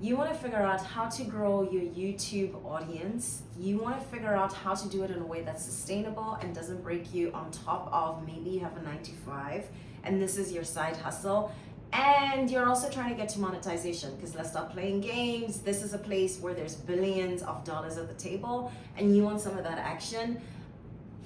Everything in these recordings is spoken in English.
You want to figure out how to grow your YouTube audience. You want to figure out how to do it in a way that's sustainable and doesn't break you on top of maybe you have a 9 to 5 and this is your side hustle. And you're also trying to get to monetization because let's stop playing games. This is a place where there's billions of dollars at the table and you want some of that action.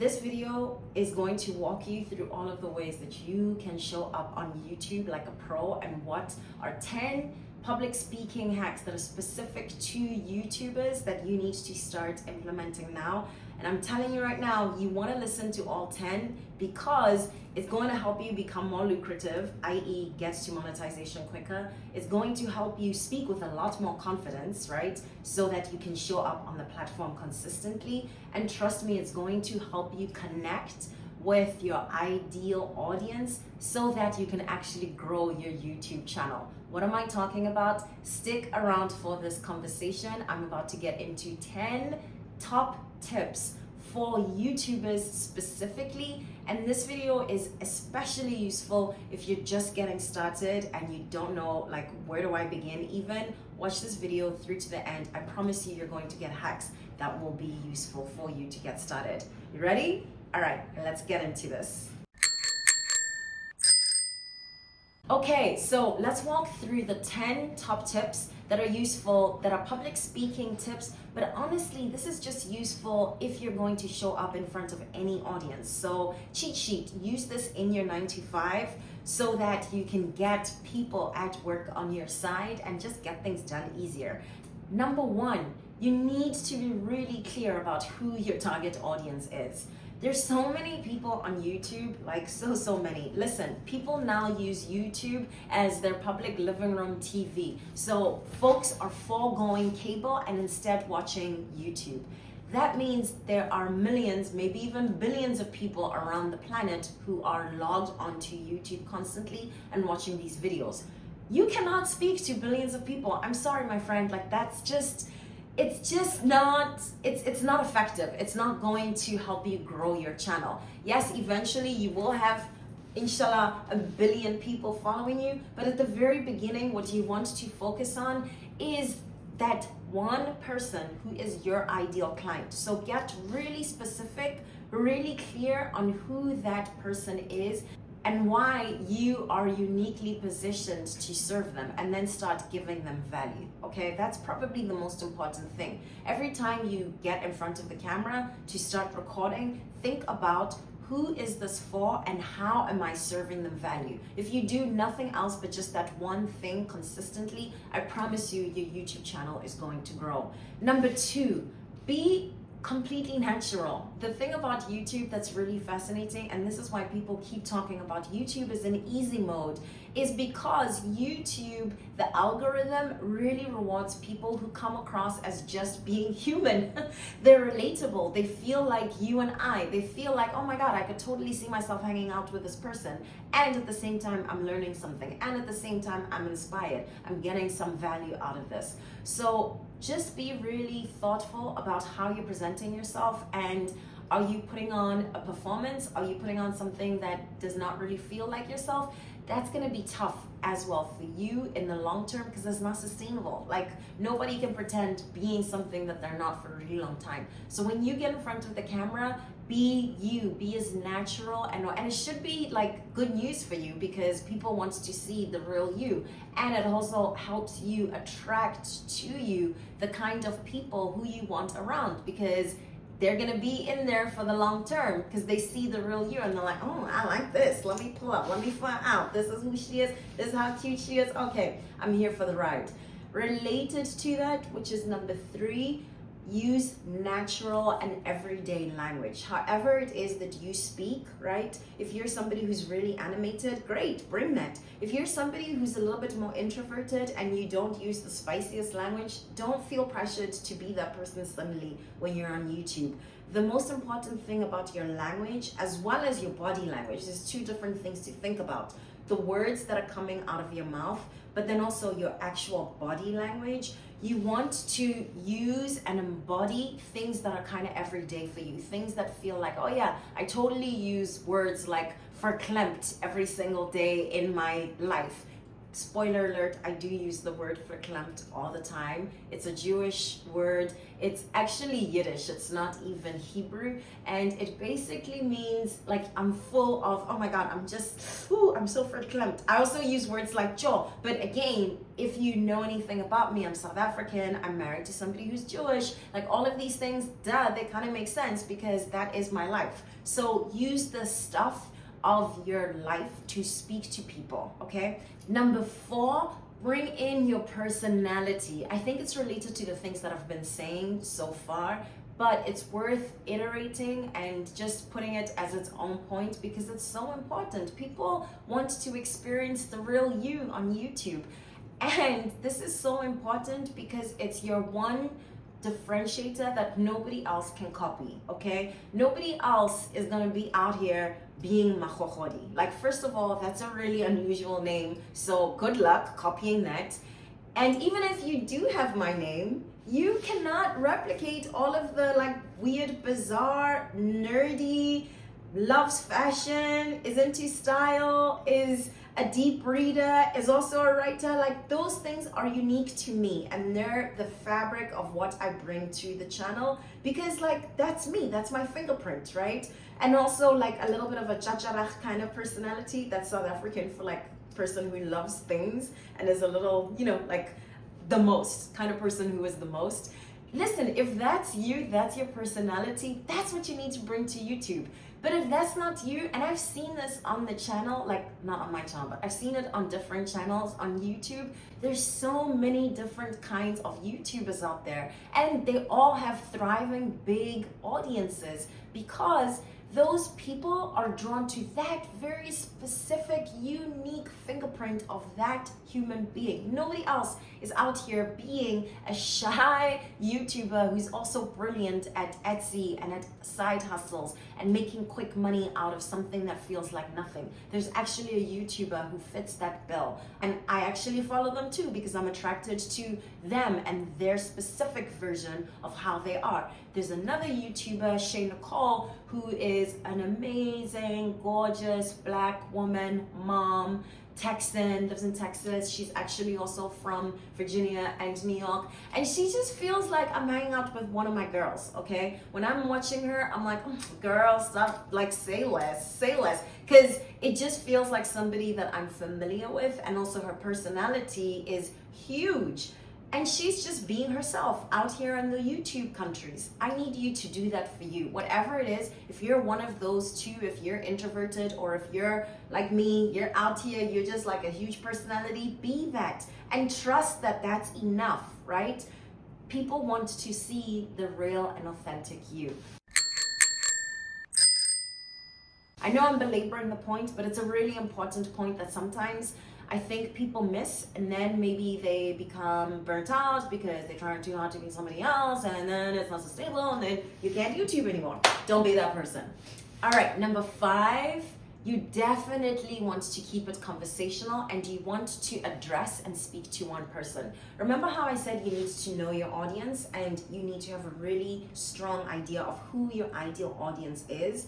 This video is going to walk you through all of the ways that you can show up on YouTube like a pro and what are 10 public speaking hacks that are specific to YouTubers that you need to start implementing now. And I'm telling you right now, you want to listen to all 10 because it's going to help you become more lucrative, i.e. gets to monetization quicker. It's going to help you speak with a lot more confidence, right? So that you can show up on the platform consistently. And trust me, it's going to help you connect with your ideal audience so that you can actually grow your YouTube channel. What am I talking about? Stick around for this conversation. I'm about to get into 10 top tips for YouTubers specifically, and this video is especially useful if you're just getting started and you don't know like where do I begin even. Watch this video through to the end. I promise you, you're going to get hacks that will be useful for you to get started. You ready? All right, let's get into this. Okay, so let's walk through the 10 top tips that are useful, that are public speaking tips, but honestly, this is just useful if you're going to show up in front of any audience. So cheat sheet, use this in your 9 to 5 so that you can get people at work on your side and just get things done easier. Number one, you need to be really clear about who your target audience is. There's so many people on YouTube, like so many. Listen, people now use YouTube as their public living room TV. So folks are foregoing cable and instead watching YouTube. That means there are millions, maybe even billions of people around the planet who are logged onto YouTube constantly and watching these videos. You cannot speak to billions of people. I'm sorry, my friend, like it's not effective. It's not going to help you grow your channel. Yes, eventually you will have, inshallah, a billion people following you, but at the very beginning, what you want to focus on is that one person who is your ideal client. So get really specific, really clear on who that person is and why you are uniquely positioned to serve them, and then start giving them value. Okay, that's probably the most important thing. Every time you get in front of the camera to start recording, think about who is this for and how am I serving them value. If you do nothing else but just that one thing consistently, I promise you your YouTube channel is going to grow. Number two, be completely natural. The thing about YouTube that's really fascinating, and this is why people keep talking about YouTube as an easy mode, is because YouTube, the algorithm really rewards people who come across as just being human. They're relatable. They feel like you and I. They feel like, oh my God, I could totally see myself hanging out with this person. And at the same time, I'm learning something. And at the same time, I'm inspired. I'm getting some value out of this. So just be really thoughtful about how you're presenting yourself, and are you putting on a performance? Are you putting on something that does not really feel like yourself? That's gonna be tough as well for you in the long term because it's not sustainable. Like nobody can pretend being something that they're not for a really long time. So when you get in front of the camera, be you, be as natural, and it should be like good news for you because people want to see the real you, and it also helps you attract to you the kind of people who you want around because they're gonna be in there for the long term because they see the real you and they're like, oh, I like this. Let me pull up, let me find out. This is who she is, this is how cute she is. Okay, I'm here for the ride. Related to that, which is number 3, use natural and everyday language. However it is that you speak, right? If you're somebody who's really animated, great, bring that. If you're somebody who's a little bit more introverted and you don't use the spiciest language, don't feel pressured to be that person suddenly when you're on YouTube. The most important thing about your language, as well as your body language, there's 2 different things to think about. The words that are coming out of your mouth, but then also your actual body language. You want to use and embody things that are kind of everyday for you, things that feel like, oh yeah, I totally use words like verklempt every single day in my life. spoiler alert, I do use the word verklempt all the time. It's a Jewish word. It's actually Yiddish. It's not even Hebrew. And it basically means like I'm full of, oh my God, I'm so verklempt. I also use words like jo. But again, if you know anything about me, I'm South African. I'm married to somebody who's Jewish. Like all of these things, they kind of make sense because that is my life. So use the stuff of your life to speak to people, okay? Number 4, bring in your personality. I think it's related to the things that I've been saying so far, but it's worth iterating and just putting it as its own point because it's so important. People want to experience the real you on YouTube. And this is so important because it's your one differentiator that nobody else can copy, okay? Nobody else is gonna be out here being Magogodi. Like, first of all, that's a really unusual name, so good luck copying that. And even if you do have my name, you cannot replicate all of the like weird, bizarre, nerdy, loves fashion, is into style, is a deep reader, is also a writer. Like, those things are unique to me and they're the fabric of what I bring to the channel because like that's me, that's my fingerprint, right? And also like a little bit of a chacharach kind of personality. That's South African for like person who loves things and is a little, you know, like the most kind of person who is the most. Listen, if that's you, that's your personality, that's what you need to bring to YouTube. But if that's not you, and I've seen this on the channel, like not on my channel, but I've seen it on different channels on YouTube. There's so many different kinds of YouTubers out there, and they all have thriving big audiences because those people are drawn to that very specific, unique fingerprint of that human being. Nobody else is out here being a shy YouTuber who's also brilliant at Etsy and at side hustles and making quick money out of something that feels like nothing. There's actually a YouTuber who fits that bill. And I actually follow them too because I'm attracted to them and their specific version of how they are. There's another YouTuber, Shay Nicole, who is an amazing, gorgeous Black woman, mom, Texan, lives in Texas. She's actually also from Virginia and New York. And she just feels like I'm hanging out with one of my girls, okay? When I'm watching her, I'm like, girl, stop, like say less. Because it just feels like somebody that I'm familiar with. And also her personality is huge. And she's just being herself out here in the YouTube countries. I need you to do that for you. Whatever it is, if you're one of those two, if you're introverted or if you're like me, you're out here, you're just like a huge personality, be that. And trust that that's enough, right? People want to see the real and authentic you. I know I'm belaboring the point, but it's a really important point that sometimes I think people miss, and then maybe they become burnt out because they try too hard to be somebody else, and then it's not sustainable, and then you can't YouTube anymore. Don't be that person. All right, number 5, you definitely want to keep it conversational and you want to address and speak to one person. Remember how I said you need to know your audience and you need to have a really strong idea of who your ideal audience is?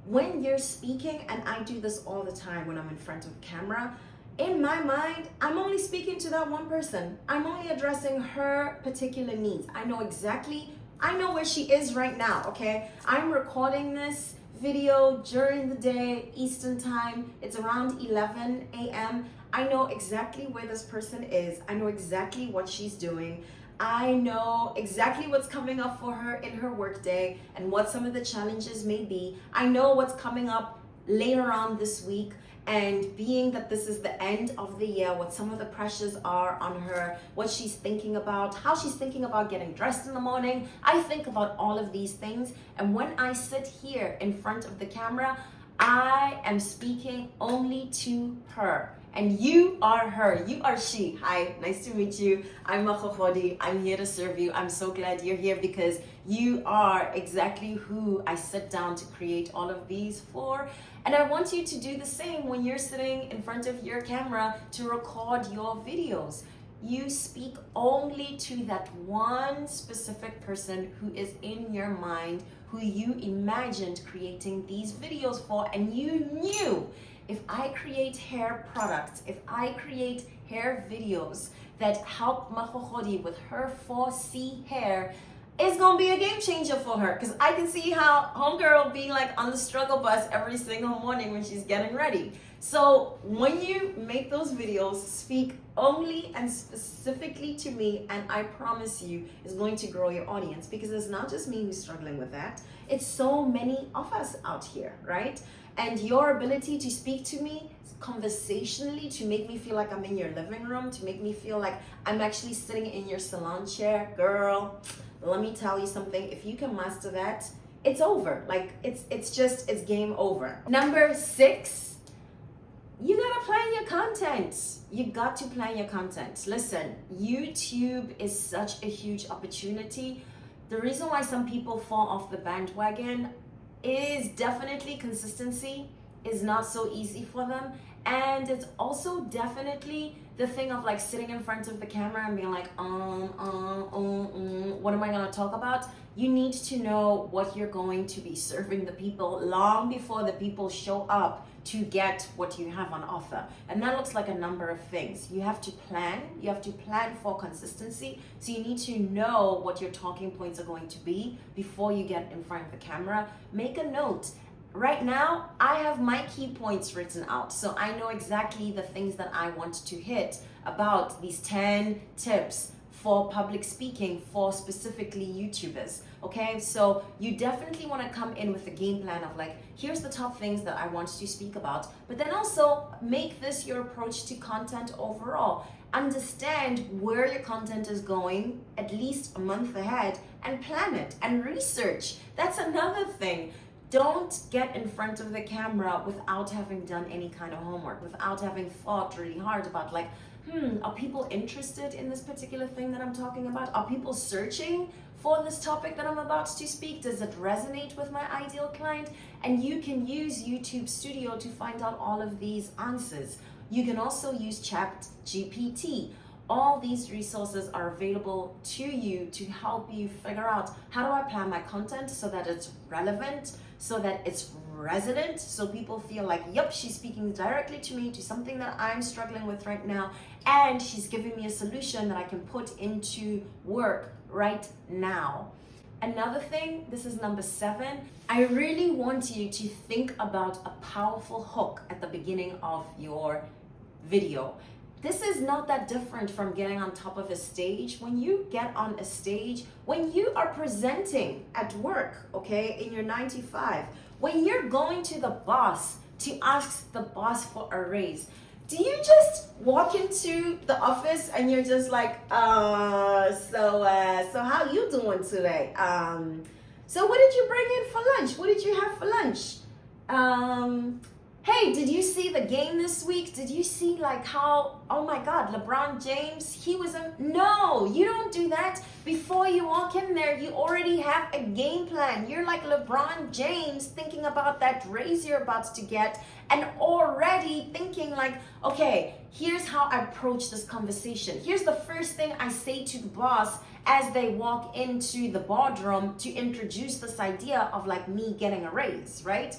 When you're speaking, and I do this all the time when I'm in front of camera, in my mind, I'm only speaking to that one person. I'm only addressing her particular needs. I know where she is right now, okay? I'm recording this video during the day, Eastern time. It's around 11 a.m. I know exactly where this person is. I know exactly what she's doing. I know exactly what's coming up for her in her workday and what some of the challenges may be. I know what's coming up later on this week. And being that this is the end of the year, what some of the pressures are on her, what she's thinking about, how she's thinking about getting dressed in the morning. I think about all of these things. And when I sit here in front of the camera, I am speaking only to her. And you are her, you are she. Hi, nice to meet you. I'm Magogodi, I'm here to serve you. I'm so glad you're here because you are exactly who I sit down to create all of these for. And I want you to do the same when you're sitting in front of your camera to record your videos. You speak only to that one specific person who is in your mind, who you imagined creating these videos for, and you knew if I create hair products, if I create hair videos that help Magogodi with her 4C hair is gonna be a game changer for her, because I can see how homegirl being like on the struggle bus every single morning when she's getting ready. So when you make those videos, speak only and specifically to me, and I promise you it's going to grow your audience, because it's not just me who's struggling with that. It's so many of us out here, right? And your ability to speak to me conversationally, to make me feel like I'm in your living room, to make me feel like I'm actually sitting in your salon chair, girl, let me tell you something. If you can master that, it's over. Like it's game over. Number 6, you gotta plan your content. You got to plan your content. Listen, YouTube is such a huge opportunity. The reason why some people fall off the bandwagon is definitely consistency is not so easy for them. And it's also definitely the thing of like sitting in front of the camera and being like, what am I gonna talk about? You need to know what you're going to be serving the people long before the people show up to get what you have on offer. And that looks like a number of things. You have to plan for consistency. So you need to know what your talking points are going to be before you get in front of the camera. Make a note. Right now, I have my key points written out, so I know exactly the things that I want to hit about these 10 tips for public speaking for specifically YouTubers. Okay, so you definitely want to come in with a game plan of like, here's the top things that I want to speak about, but then also make this your approach to content overall. Understand where your content is going at least a month ahead and plan it and research. That's another thing. Don't get in front of the camera without having done any kind of homework, without having thought really hard about like, are people interested in this particular thing that I'm talking about? Are people searching for this topic that I'm about to speak? Does it resonate with my ideal client? And you can use YouTube Studio to find out all of these answers. You can also use ChatGPT. All these resources are available to you to help you figure out, how do I plan my content so that it's relevant, so that it's resonant, so people feel like, yep, she's speaking directly to me, to something that I'm struggling with right now, and she's giving me a solution that I can put into work right now. Another thing, this is number 7, I really want you to think about a powerful hook at the beginning of your video. This is not that different from getting on top of a stage. When you get on a stage, when you are presenting at work, okay, in your 9 to 5, when you're going to the boss to ask the boss for a raise, do you just walk into the office and you're just like, so how you doing today? So what did you bring in for lunch? What did you have for lunch? Hey, did you see the game this week? Did you see like how, oh my God, LeBron James, he was no, you don't do that. Before you walk in there, you already have a game plan. You're like LeBron James thinking about that raise you're about to get and already thinking like, okay, here's how I approach this conversation. Here's the first thing I say to the boss as they walk into the boardroom to introduce this idea of like me getting a raise, right?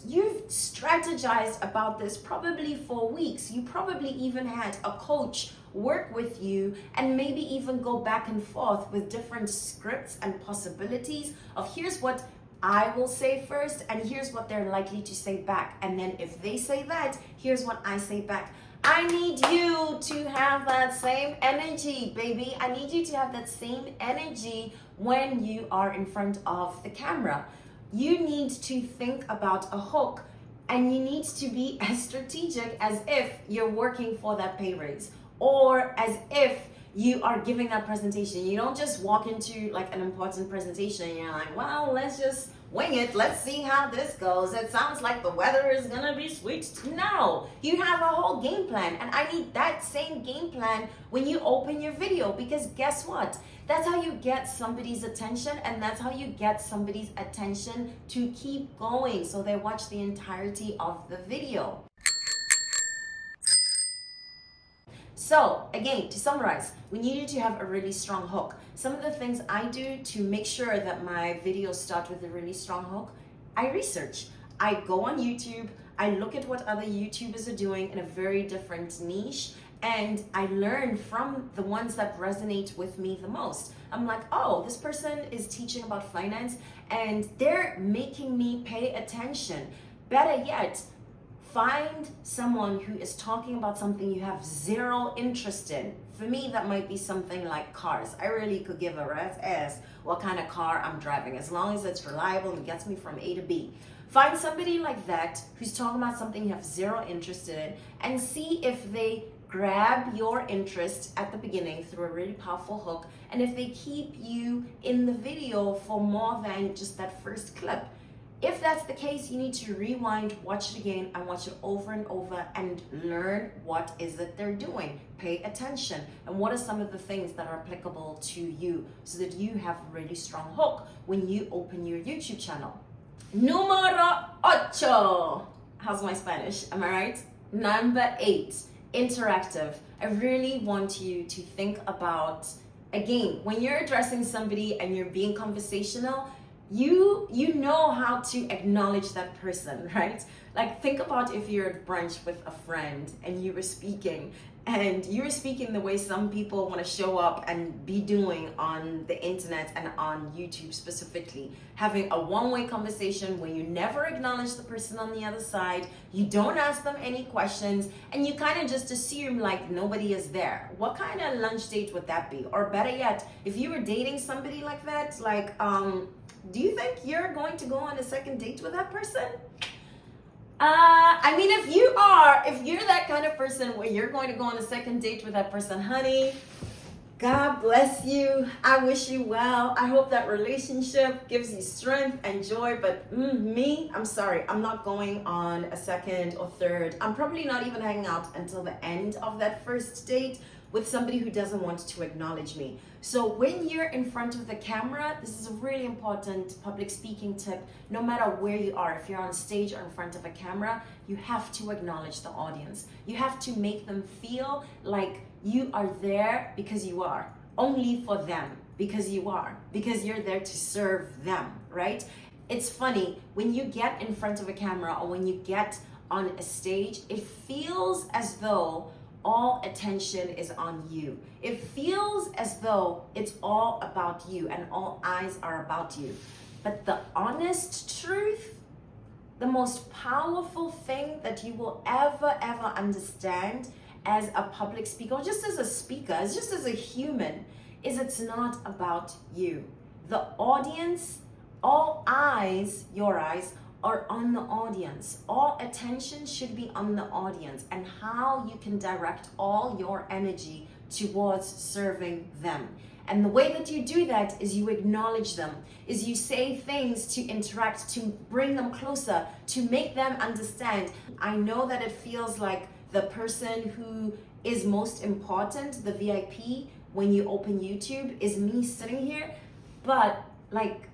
You've strategized about this probably for weeks. You probably even had a coach work with you and maybe even go back and forth with different scripts and possibilities of here's what I will say first and here's what they're likely to say back. And then if they say that, here's what I say back. I need you to have that same energy, baby. I need you to have that same energy when you are in front of the camera. You need to think about a hook and you need to be as strategic as if you're working for that pay raise or as if you are giving that presentation. You don't just walk into like an important presentation and you're like, well, let's just wing it. Let's see how this goes. It sounds like the weather is gonna be sweet. No, you have a whole game plan, and I need that same game plan when you open your video, because guess what? That's how you get somebody's attention, and that's how you get somebody's attention to keep going, so they watch the entirety of the video. So again, to summarize, we needed to have a really strong hook. Some of the things I do to make sure that my videos start with a really strong hook, I research. I go on YouTube, I look at what other YouTubers are doing in a very different niche, and I learn from the ones that resonate with me the most. I'm like, oh, this person is teaching about finance and they're making me pay attention. Better yet, find someone who is talking about something you have zero interest in. For me, that might be something like cars. I really could give a rat's ass what kind of car I'm driving, as long as it's reliable and gets me from A to B. Find somebody like that who's talking about something you have zero interest in, and see if they grab your interest at the beginning through a really powerful hook, and if they keep you in the video for more than just that first clip. If that's the case, you need to rewind, watch it again, and watch it over and over and learn what is it they're doing. Pay attention. And what are some of the things that are applicable to you so that you have a really strong hook when you open your YouTube channel. Número 8. How's my Spanish? Am I right? Number 8, interactive. I really want you to think about, again, when you're addressing somebody and you're being conversational, you know how to acknowledge that person, right? Like, think about if you're at brunch with a friend and you were speaking the way some people want to show up and be doing on the internet and on YouTube specifically, having a one-way conversation where you never acknowledge the person on the other side, you don't ask them any questions, and you kind of just assume like nobody is there. What kind of lunch date would that be? Or better yet, if you were dating somebody like that, like, do you think you're going to go on a second date with that person? I mean, if you're that kind of person where you're going to go on a second date with that person, honey, God bless you. I wish you well. I hope that relationship gives you strength and joy. But me, I'm sorry. I'm not going on a second or third. I'm probably not even hanging out until the end of that first date with somebody who doesn't want to acknowledge me. So when you're in front of the camera, this is a really important public speaking tip. No matter where you are, if you're on stage or in front of a camera, you have to acknowledge the audience. You have to make them feel like you are there because you are, only for them because you are, because you're there to serve them, right? It's funny, when you get in front of a camera or when you get on a stage, it feels as though all attention is on you. It feels as though it's all about you and all eyes are about you. But the honest truth, the most powerful thing that you will ever understand as a public speaker, or just as a speaker, just as a human, is it's not about you. The audience, all eyes, your eyes, are on the audience. All attention should be on the audience and how you can direct all your energy towards serving them. And the way that you do that is you acknowledge them, is you say things to interact, to bring them closer, to make them understand. I know that it feels like the person who is most important, the VIP, when you open YouTube, is me sitting here, but like,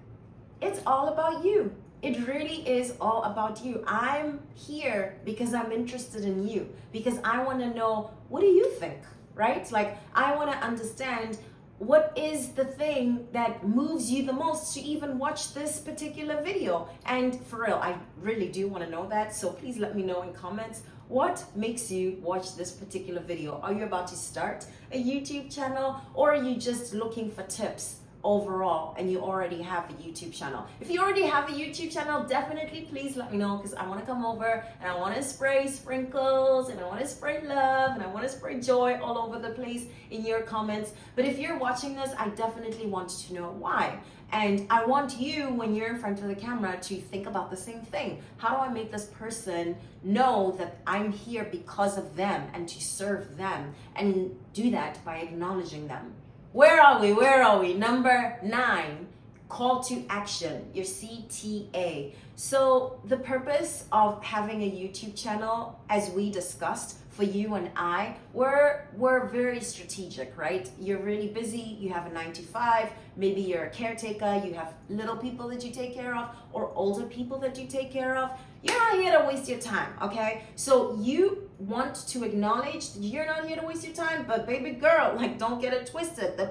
it's all about you. It really is all about you. I'm here because I'm interested in you, because I want to know, what do you think, right? Like, I want to understand what is the thing that moves you the most to even watch this particular video. And for real, I really do want to know that. So please let me know in comments, what makes you watch this particular video? Are you about to start a YouTube channel, or are you just looking for tips overall and you already have a YouTube channel? If you already have a YouTube channel, definitely please let me know, because I want to come over and I want to spray sprinkles and I want to spray love and I want to spray joy all over the place in your comments. But if you're watching this, I definitely want to know why. And I want you, when you're in front of the camera, to think about the same thing. How do I make this person know that I'm here because of them and to serve them? And do that by acknowledging them. Where are we? Number 9, call to action, your CTA. So the purpose of having a YouTube channel, as we discussed, for you and I, we're very strategic, right? You're really busy, you have a 9-to-5, maybe you're a caretaker, you have little people that you take care of, or older people that you take care of. You're not here to waste your time, okay? So you want to acknowledge that you're not here to waste your time, but baby girl, like, don't get it twisted. The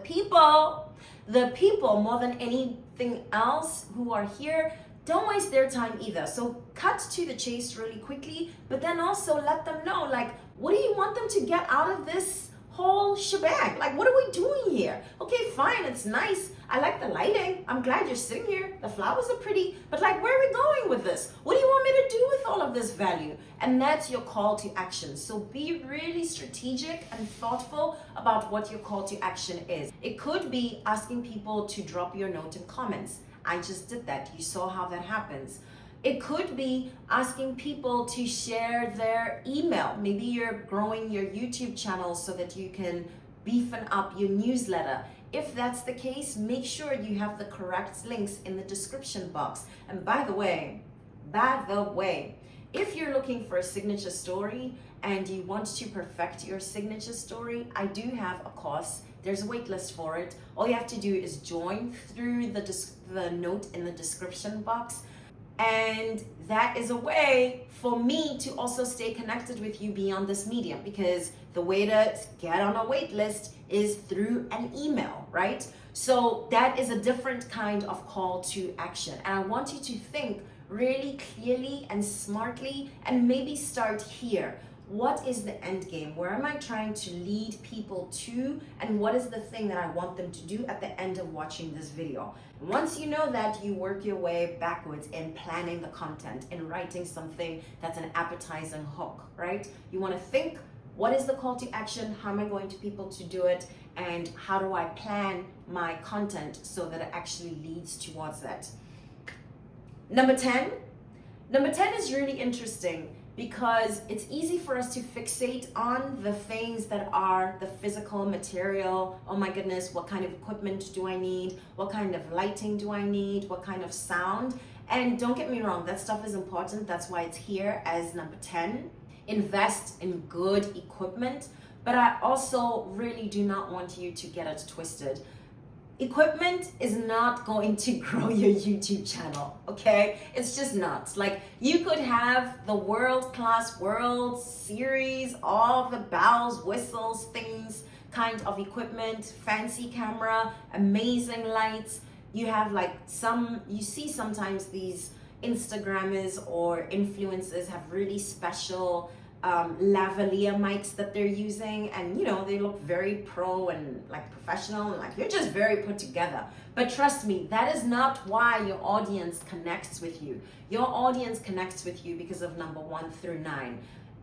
people more than anything else who are here, don't waste their time either. So cut to the chase really quickly, but then also let them know, like, what do you want them to get out of this whole shebang? Like, what are we doing here? Okay, fine, it's nice. I like the lighting. I'm glad you're sitting here. The flowers are pretty, but like, where are we going with this? What do you want me to do with all of this value? And that's your call to action. So be really strategic and thoughtful about what your call to action is. It could be asking people to drop your note in comments. I just did that. You saw how that happens. It could be asking people to share their email. Maybe you're growing your YouTube channel so that you can beefing up your newsletter. If that's the case, make sure you have the correct links in the description box. And by the way, if you're looking for a signature story and you want to perfect your signature story, I do have a course. There's a wait list for it. All you have to do is join through the note in the description box. And that is a way for me to also stay connected with you beyond this medium, because the way to get on a wait list is through an email, right? So that is a different kind of call to action. And I want you to think really clearly and smartly, and maybe start here. What is the end game? Where am I trying to lead people to? And what is the thing that I want them to do at the end of watching this video? Once you know that, you work your way backwards in planning the content, in writing something that's an appetizing hook, right? You want to think, what is the call to action? How am I going to people to do it? And how do I plan my content so that it actually leads towards that? Number 10 is really interesting, because it's easy for us to fixate on the things that are the physical material. Oh my goodness, what kind of equipment do I need? What kind of lighting do I need? What kind of sound? And don't get me wrong, that stuff is important. That's why it's here as number 10. Invest in good equipment. But I also really do not want you to get it twisted. Equipment is not going to grow your YouTube channel, okay? It's just not. Like, you could have the world-class World Series, all the bells, whistles, things, kind of equipment, fancy camera, amazing lights. You have like you see sometimes these Instagrammers or influencers have really special lavalier mics that they're using, and they look very pro and like professional, and like you're just very put together. But trust me, that is not why your audience connects with you. Your audience connects with you because of number 1 through 9.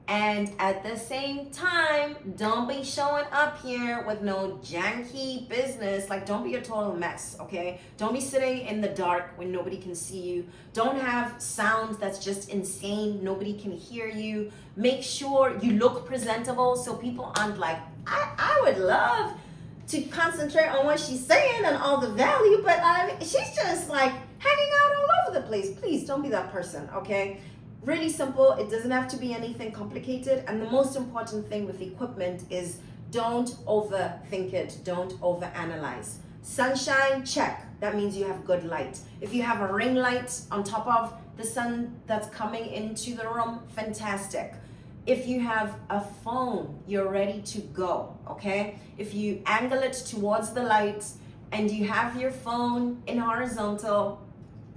And at the same time, don't be showing up here with no janky business. Like, don't be a total mess, okay? Don't be sitting in the dark when nobody can see you. Don't have sound that's just insane. Nobody can hear you. Make sure you look presentable so people aren't like, I would love to concentrate on what she's saying and all the value, but she's just like hanging out all over the place. Please don't be that person, okay? Really simple. It doesn't have to be anything complicated. And the most important thing with equipment is don't overthink it. Don't overanalyze. Sunshine, check. That means you have good light. If you have a ring light on top of the sun that's coming into the room, fantastic. If you have a phone, you're ready to go, okay? If you angle it towards the light and you have your phone in horizontal,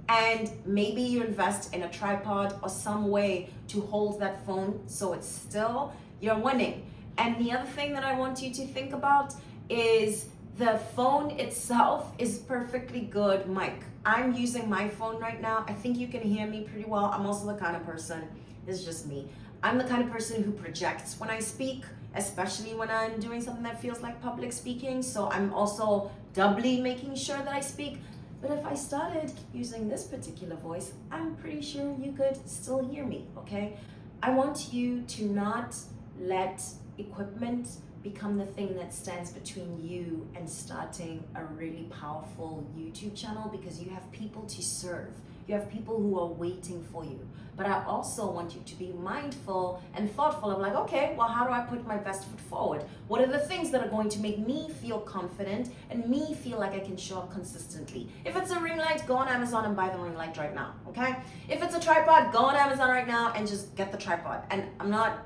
and maybe you invest in a tripod or some way to hold that phone so it's still, you're winning. And the other thing that I want you to think about is the phone itself is perfectly good mic. I'm using my phone right now. I think you can hear me pretty well. I'm also the kind of person, it's just me. I'm the kind of person who projects when I speak, especially when I'm doing something that feels like public speaking. So I'm also doubly making sure that I speak. But if I started using this particular voice, I'm pretty sure you could still hear me, okay? I want you to not let equipment become the thing that stands between you and starting a really powerful YouTube channel, because you have people to serve. You have people who are waiting for you. But I also want you to be mindful and thoughtful of like, okay, well, how do I put my best foot forward? What are the things that are going to make me feel confident and me feel like I can show up consistently? If it's a ring light, go on Amazon and buy the ring light right now, okay? If it's a tripod, go on Amazon right now and just get the tripod. And I'm not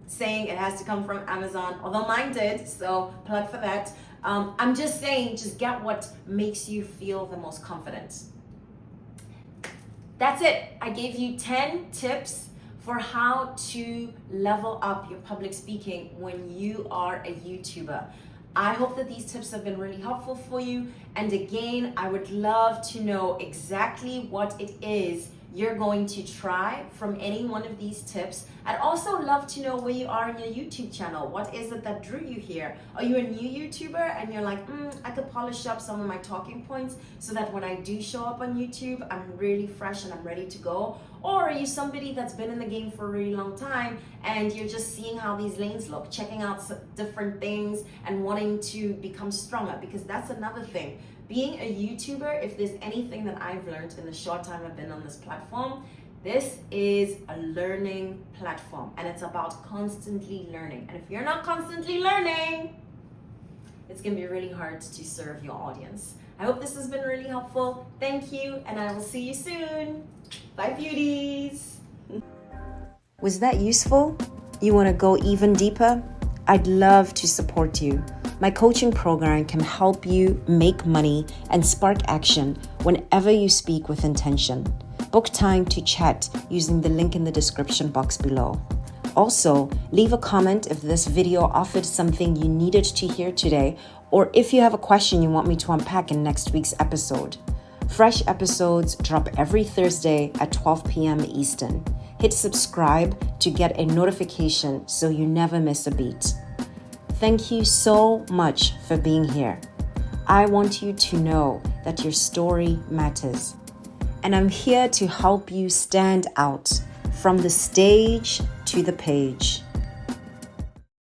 saying it has to come from Amazon, although mine did, so plug for that. I'm just saying, just get what makes you feel the most confident. That's it. I gave you 10 tips for how to level up your public speaking when you are a YouTuber. I hope that these tips have been really helpful for you. And again, I would love to know exactly what it is you're going to try from any one of these tips. I'd also love to know where you are in your YouTube channel. What is it that drew you here? Are you a new YouTuber and you're like, I could polish up some of my talking points so that when I do show up on YouTube, I'm really fresh and I'm ready to go? Or are you somebody that's been in the game for a really long time and you're just seeing how these lanes look, checking out different things and wanting to become stronger? Because that's another thing. Being a YouTuber, if there's anything that I've learned in the short time I've been on this platform, this is a learning platform and it's about constantly learning. And if you're not constantly learning, it's gonna be really hard to serve your audience. I hope this has been really helpful. Thank you, and I will see you soon. Bye, beauties. Was that useful? You wanna go even deeper? I'd love to support you. My coaching program can help you make money and spark action whenever you speak with intention. Book time to chat using the link in the description box below. Also, leave a comment if this video offered something you needed to hear today, or if you have a question you want me to unpack in next week's episode. Fresh episodes drop every Thursday at 12 p.m. Eastern. Hit subscribe to get a notification so you never miss a beat. Thank you so much for being here. I want you to know that your story matters. And I'm here to help you stand out from the stage to the page.